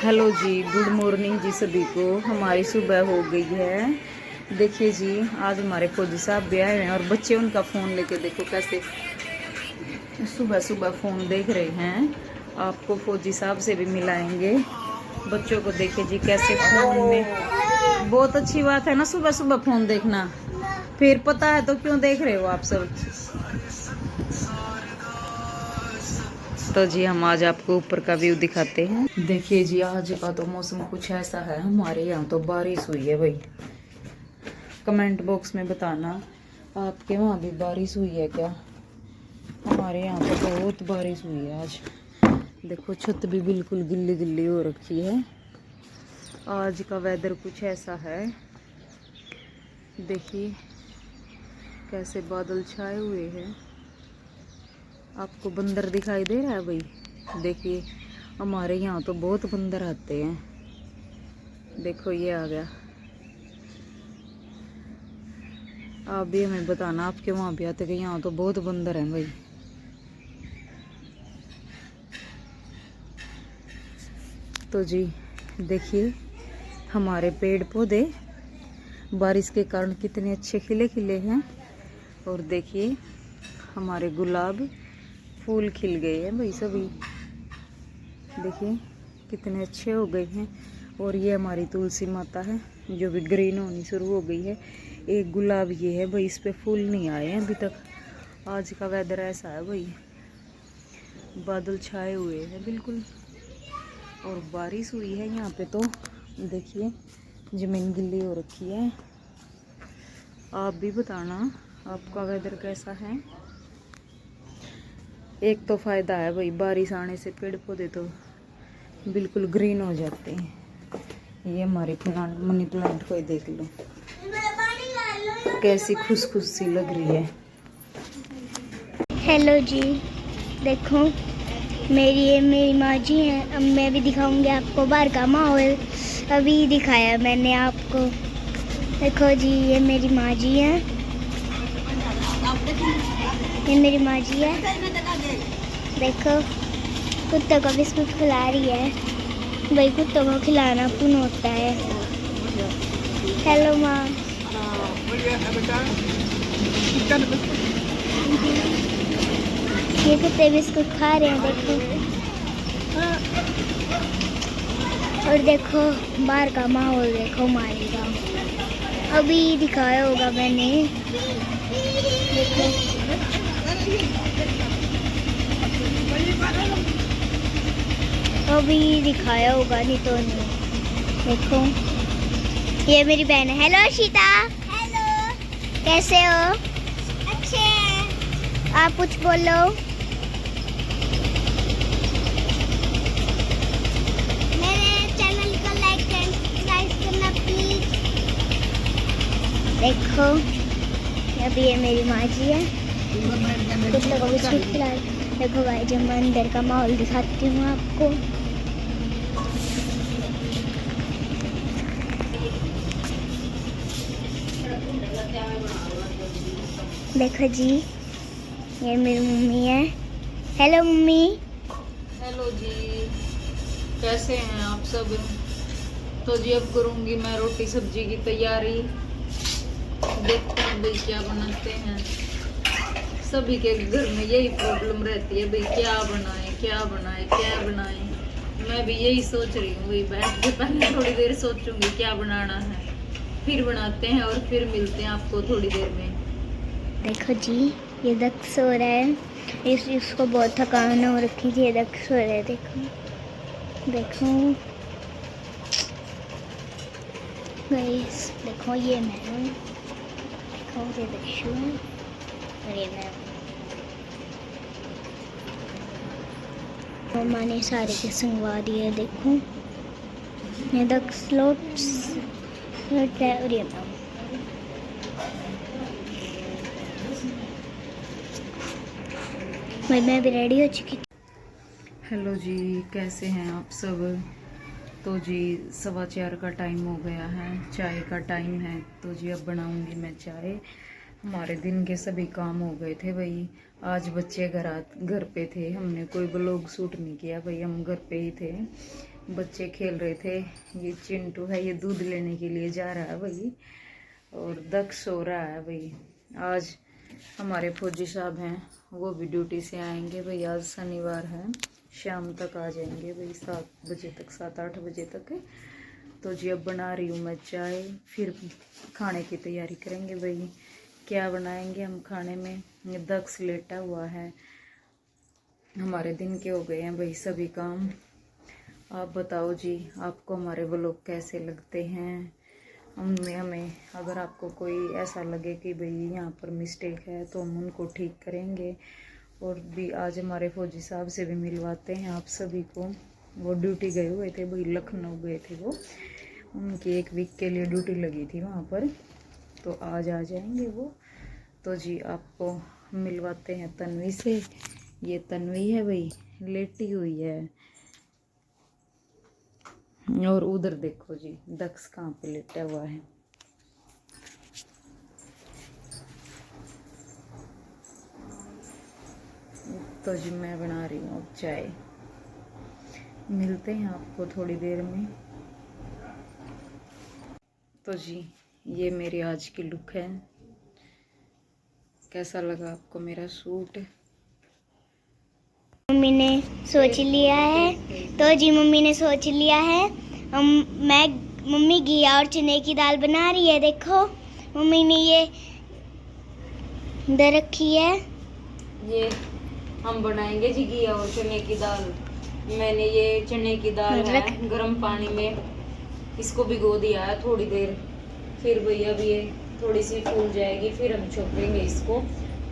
Hello जी, good morning जी सभी को। हमारी सुबह हो गई है। देखिए जी, आज हमारे फौजी साहब भी आए हैं और बच्चे उनका फ़ोन लेके देखो कैसे सुबह सुबह फ़ोन देख रहे हैं। आपको फौजी साहब से भी मिलाएंगे। बच्चों को देखिए जी कैसे फ़ोन में, बहुत अच्छी बात है ना सुबह सुबह फ़ोन देखना। फिर पता है तो क्यों देख रहे हो आप सब। तो जी हम आज आपको ऊपर का व्यू दिखाते हैं। देखिए जी, आज का तो मौसम कुछ ऐसा है, हमारे यहाँ तो बारिश हुई है भाई। कमेंट बॉक्स में बताना आपके वहाँ भी बारिश हुई है क्या। हमारे यहाँ तो बहुत बारिश हुई है आज। देखो छत भी बिल्कुल गिल्ली गिल्ली हो रखी है। आज का वेदर कुछ ऐसा है, देखिए कैसे बादल छाए हुए हैं। आपको बंदर दिखाई दे रहा है भाई। देखिए हमारे यहाँ तो बहुत बंदर आते हैं। देखो ये आ गया। आप भी हमें बताना आपके वहाँ भी आते कि यहाँ तो बहुत बंदर हैं भाई। तो जी देखिए हमारे पेड़ पौधे बारिश के कारण कितने अच्छे खिले खिले हैं। और देखिए हमारे गुलाब फूल खिल गए हैं भाई सभी। देखिए कितने अच्छे हो गए हैं। और ये हमारी तुलसी माता है जो भी ग्रीन होनी शुरू हो गई है। एक गुलाब ये है भाई, इस पे फूल नहीं आए हैं अभी तक। आज का वेदर ऐसा है भाई, बादल छाए हुए हैं बिल्कुल और बारिश हुई है यहाँ पे। तो देखिए ज़मीन गिल्ली हो रखी है। आप भी बताना आपका वेदर कैसा है। एक तो फ़ायदा है भाई, बारिश आने से पेड़ पौधे तो बिल्कुल ग्रीन हो जाते हैं। ये हमारी प्लांट मनी प्लांट को ही देख लो कैसी खुश सी लग रही है। हेलो जी, देखो मेरी माँ जी हैं। अब मैं भी दिखाऊंगी आपको बाहर का माहौल। अभी दिखाया मैंने आपको। देखो जी ये मेरी माँ जी हैं, ये मेरी माँ जी है। देखो कुत्तों को बिस्कुट खिला रही है भाई। कुत्तों को खिलाना पुण्य होता है। हेलो माँ। ये कुत्ते बिस्कुट खा रहे हैं देखो। और देखो बाहर का माहौल देखो हमारे गाँव। अभी दिखाया होगा मैंने, देखो अभी दिखाया होगा नहीं तो नहीं। देखो ये मेरी बहन है। हेलो शीता। हेलो, कैसे हो? अच्छे हैं। आप कुछ बोलो। मेरे चैनल को लाइक एंड सब्सक्राइब करना प्लीज। देखो अभी ये मेरी माँ जी है, कुत्ते को बिस्कुट खिला। देखो भाई जब मैं अंदर का माहौल दिखाती हूँ आपको। देखो जी ये मेरी मम्मी है। Hello mummy. हेलो जी, कैसे हैं आप सब। तो जी अब करूँगी मैं रोटी सब्जी की तैयारी। देखते हैं भाई क्या बनाते हैं। सभी के घर में यही प्रॉब्लम रहती है भाई, क्या बनाए क्या बनाए क्या बनाए। मैं भी यही सोच रही हूँ भाई, बैठ के पहले थोड़ी देर सोचूंगी क्या बनाना है, फिर बनाते हैं और फिर मिलते हैं आपको थोड़ी देर में। देखो जी ये दक्ष सो रहा है। इसको बहुत थकान हो रखी थी। ये दक्ष सो रहा है। देखो देखो गाइस, देखो ये मैं हूँ। देखो ये दक्षु है और ये मैं हूँ। मम्मा ने सारे के संगवा दिए। देखो ये दक्ष लोट्स है और ये मैं हूँ। मैं भी रेडी हो चुकी। हेलो जी, कैसे हैं आप सब। तो जी 4:15 का टाइम हो गया है, चाय का टाइम है। तो जी अब बनाऊंगी मैं चाय। हमारे दिन के सभी काम हो गए थे भाई। आज बच्चे घर पे थे, हमने कोई ब्लॉग शूट नहीं किया भाई, हम घर पे ही थे। बच्चे खेल रहे थे। ये चिंटू है, ये दूध लेने के लिए जा रहा है भाई, और दक्ष सो रहा है भाई। आज हमारे फौजी साहब हैं, वो भी ड्यूटी से आएंगे भाई। आज शनिवार है, शाम तक आ जाएंगे भाई, 7 बजे तक, 7-8 बजे तक। तो जी अब बना रही हूँ मैं चाय, फिर खाने की तैयारी करेंगे भाई। क्या बनाएंगे हम खाने में? ये दक्ष लेटा हुआ है, हमारे दिन के हो गए हैं भाई सभी काम। आप बताओ जी, आपको हमारे व्लॉग कैसे लगते हैं? हमें अगर आपको कोई ऐसा लगे कि भाई यहाँ पर मिस्टेक है तो हम उनको ठीक करेंगे। और भी आज हमारे फौजी साहब से भी मिलवाते हैं आप सभी को। वो ड्यूटी गए हुए थे भाई, लखनऊ गए थे वो, उनकी 1 वीक के लिए ड्यूटी लगी थी वहाँ पर, तो आज आ जाएंगे वो। तो जी आपको मिलवाते हैं तन्वी से। ये तन्वी है भाई, लेटी हुई है। और उधर देखो जी, दक्ष कहाँ पे लेटा हुआ है। तो जी मैं बना रही हूँ अब चाय। मिलते हैं आपको थोड़ी देर में। तो जी ये मेरी आज की लुक है। कैसा लगा आपको मेरा सूट? मम्मी ने सोच लिया है, तो जी मम्मी ने सोच लिया है। मम्मी घिया और चने की दाल बना रही है। देखो मम्मी ने ये दे रखी है। ये हम बनाएंगे जी घिया और चने की दाल। मैंने ये चने की दाल है गर्म पानी में इसको भिगो दिया है थोड़ी देर, फिर भैया अब ये थोड़ी सी फूल जाएगी, फिर हम छोपेंगे इसको।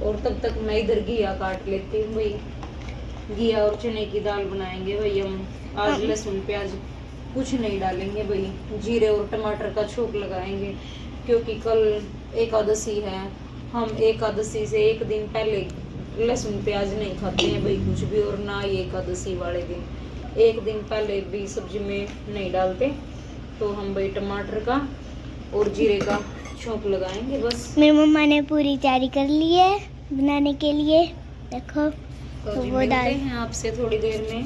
और तब तक मैं इधर घिया काट लेती हूँ भाई। घिया और चने की दाल बनाएंगे भाई हम। आज लहसुन प्याज कुछ नहीं डालेंगे भाई, जीरे और टमाटर का छोंक लगाएंगे, क्योंकि कल एकादशी है। हम एकादशी से 1 दिन पहले लहसुन प्याज नहीं खाते हैं भाई कुछ भी, और ना ही एकादशी वाले दिन 1 दिन पहले भी सब्जी में नहीं डालते। तो हम भाई टमाटर का और जीरे का छोंक लगाएंगे बस। मेरी मम्मा ने पूरी तैयारी कर ली है बनाने के लिए। देखो तो वो मिलते हैं आपसे थोड़ी देर में,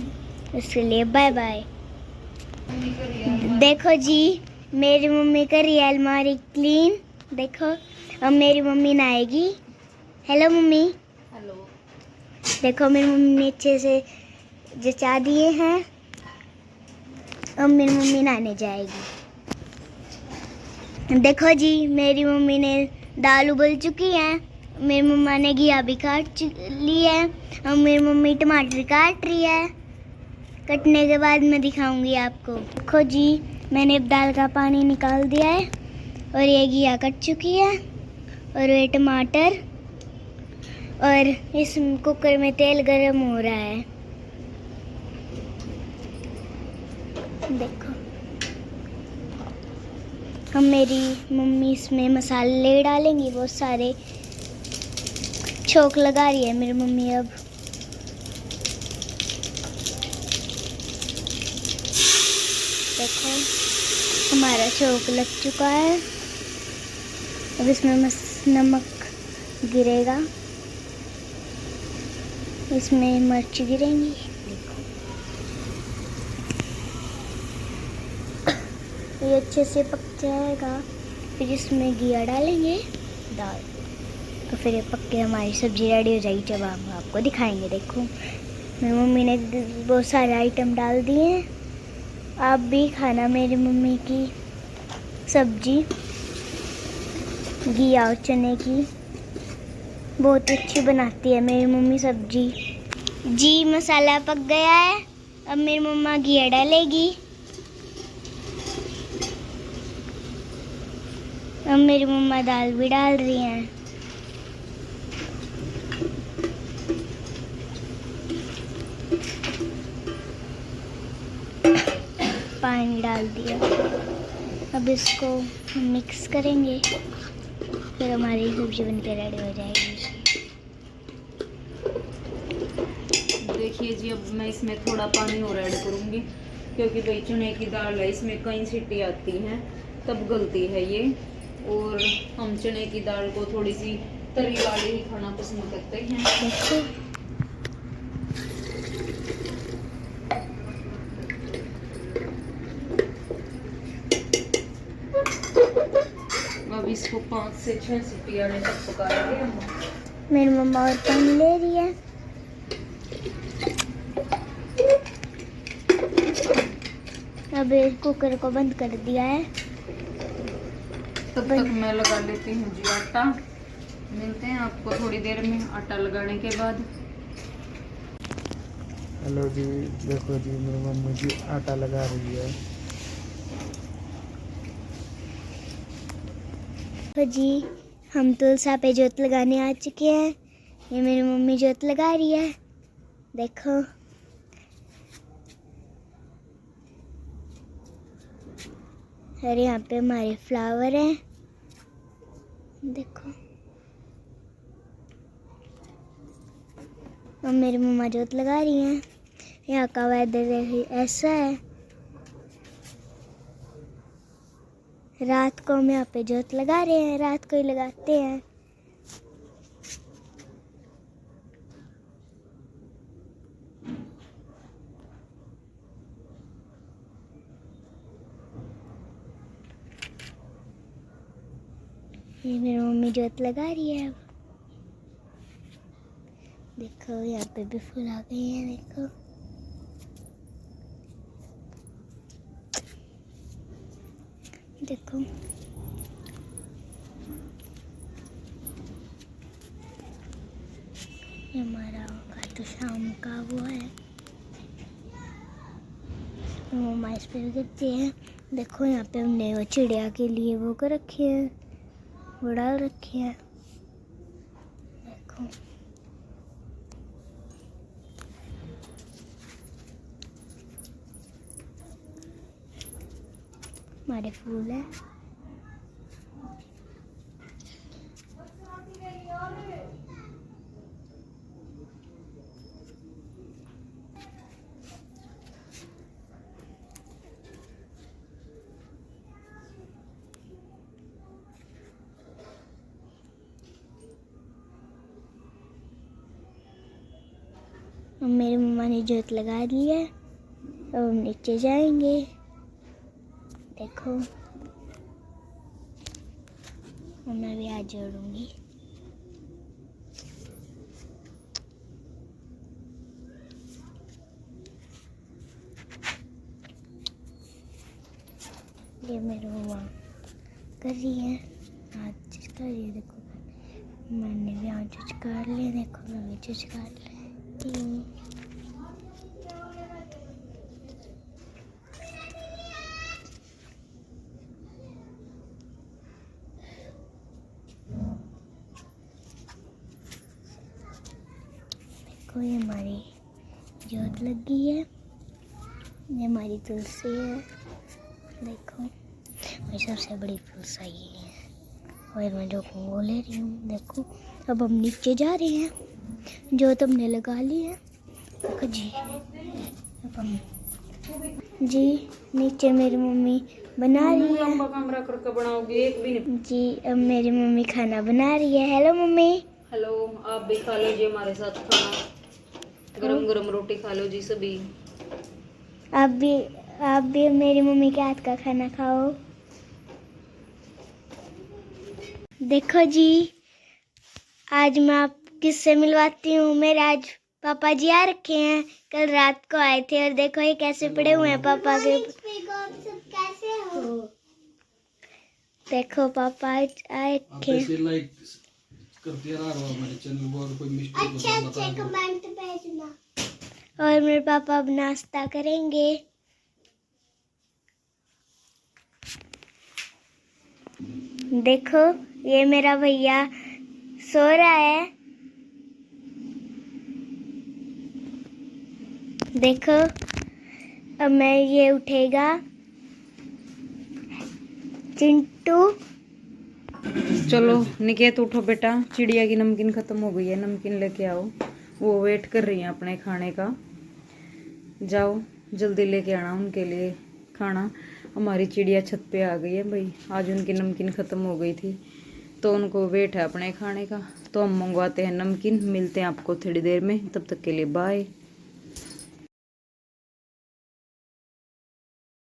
उसके लिए बाय बाय। देखो जी मेरी मम्मी कर रही है अलमारी क्लीन। देखो अब मेरी मम्मी नहाएगी। Hello mummy. हेलो। देखो मेरी मम्मी ने अच्छे से जचा दिए हैं। अब मेरी मम्मी नहाने जाएगी। देखो जी मेरी मम्मी ने दाल उबल चुकी है। मेरी मम्मा ने घिया भी काट ली है। अब मेरी मम्मी टमाटर काट रही है। कटने के बाद मैं दिखाऊंगी आपको। देखो जी मैंने अब दाल का पानी निकाल दिया है, और ये घिया कट चुकी है, और ये टमाटर, और इस कुकर में तेल गरम हो रहा है। देखो अब मेरी मम्मी इसमें मसाले डालेंगी बहुत सारे। छोंक लगा रही है मेरी मम्मी अब। देखो हमारा छोंक लग चुका है। अब इसमें नमक गिरेगा, इसमें मिर्च गिरेंगी। ये अच्छे से पक जाएगा, फिर इसमें घिया डालेंगे दाल, तो फिर ये पक के हमारी सब्जी रेडी हो जाएगी, जब हम आपको दिखाएंगे। देखो मेरी मम्मी ने बहुत सारे आइटम डाल दिए हैं। आप भी खाना मेरी मम्मी की सब्जी घिया और चने की, बहुत अच्छी बनाती है मेरी मम्मी सब्जी। जी मसाला पक गया है, अब मेरी मम्मा घिया डालेगी। अब मेरी मम्मा दाल भी डाल रही हैं। पानी डाल दिया। अब इसको मिक्स करेंगे, फिर हमारी सब्जी बनकर रेडी हो जाएगी। देखिए जी अब मैं इसमें थोड़ा पानी और ऐड करूँगी, क्योंकि भाई चने की दाल है, इसमें कई सीटी आती हैं तब गलती है ये। और हम चने की दाल को थोड़ी सी तरी वाली ही खाना पसंद करते हैं। देखो अब इसको 5 से 6 सीटी आने तक पकाएंगे हम। मेरी मम्मा और पानी ले रही है। अब कुकर को बंद कर दिया है। तब तक मैं लगा लेती हूँ जी आटा। मिलते हैं आपको थोड़ी देर में आटा लगाने के बाद। हेलो जी, देखो जी मेरी मम्मी जी आटा लगा रही है। तो जी हम तुलसा पे जोत लगाने आ चुके हैं। ये मेरी मम्मी जोत लगा रही है, देखो। और यहाँ पे हमारे फ्लावर हैं, देखो। और मेरी मम्मा जोत लगा रही हैं। यहाँ का वेदर ऐसा है। रात को हम यहाँ पे जोत लगा रहे हैं, रात को ही लगाते हैं। ये मेरी मम्मी जोत लगा रही है। अब देखो यहाँ पे भी फूल आ गए हैं, देखो। देखो ये हमारा खाटू शाम का वो है। मम्मा इस पे गिरती है। देखो यहाँ पे हमने वो चिड़िया के लिए वो कर रखी है, वो डाल रखी है, देखो। हमारे फूल है। मेरी मम्मा ने जोत लगा दी है। अब हम नीचे जाएंगे, देखो। मैं भी आज जोड़ूंगी। ये मेरी मम्मा कर रही है, आज कर रही है, देखो। मैंने भी आज कर लिया, देखो। मैं भी कर लेती हूँ। देखो ये हमारी जोत लग गई है। ये हमारी तुलसी है, देखो। मेरी सबसे बड़ी तुलसी ये है। और मैं जो वो ले रही हूँ, देखो। अब हम नीचे जा रहे हैं। जोत हमने लगा ली है, देखो जी। अब हम जी नीचे मेरी मम्मी बना रही है। कमरा करके बनाओगे एक भी नहीं। जी अब मेरी मम्मी खाना बना रही है। Hello mummy. हेलो, आप भी खा लो जी हमारे साथ खाना। गरम गरम रोटी खा लो जी सभी। आप भी मेरी मम्मी के हाथ का खाना खाओ। देखो जी आज मैं आप किससे मिलवाती हूँ। मेरे आज पापा जी आ रखे हैं, कल रात को आए थे। और देखो ये कैसे पड़े हुए हैं पापा के। कैसे हो? देखो पापा आए रखे हैं। अच्छे कमेंट भेजना। और मेरे पापा अब नाश्ता करेंगे। देखो ये मेरा भैया सो रहा है, देखो। अब मैं ये उठेगा चिंटू। चलो निकेत उठो बेटा, चिड़िया की नमकीन खत्म हो गई है, नमकीन लेके आओ। वो वेट कर रही हैं अपने खाने का। जाओ जल्दी लेके आना उनके लिए खाना। हमारी चिड़िया छत पे आ गई है भाई, आज उनकी नमकीन ख़त्म हो गई थी तो उनको वेट है अपने खाने का। तो हम मंगवाते हैं नमकीन। मिलते हैं आपको थोड़ी देर में, तब तक के लिए बाय।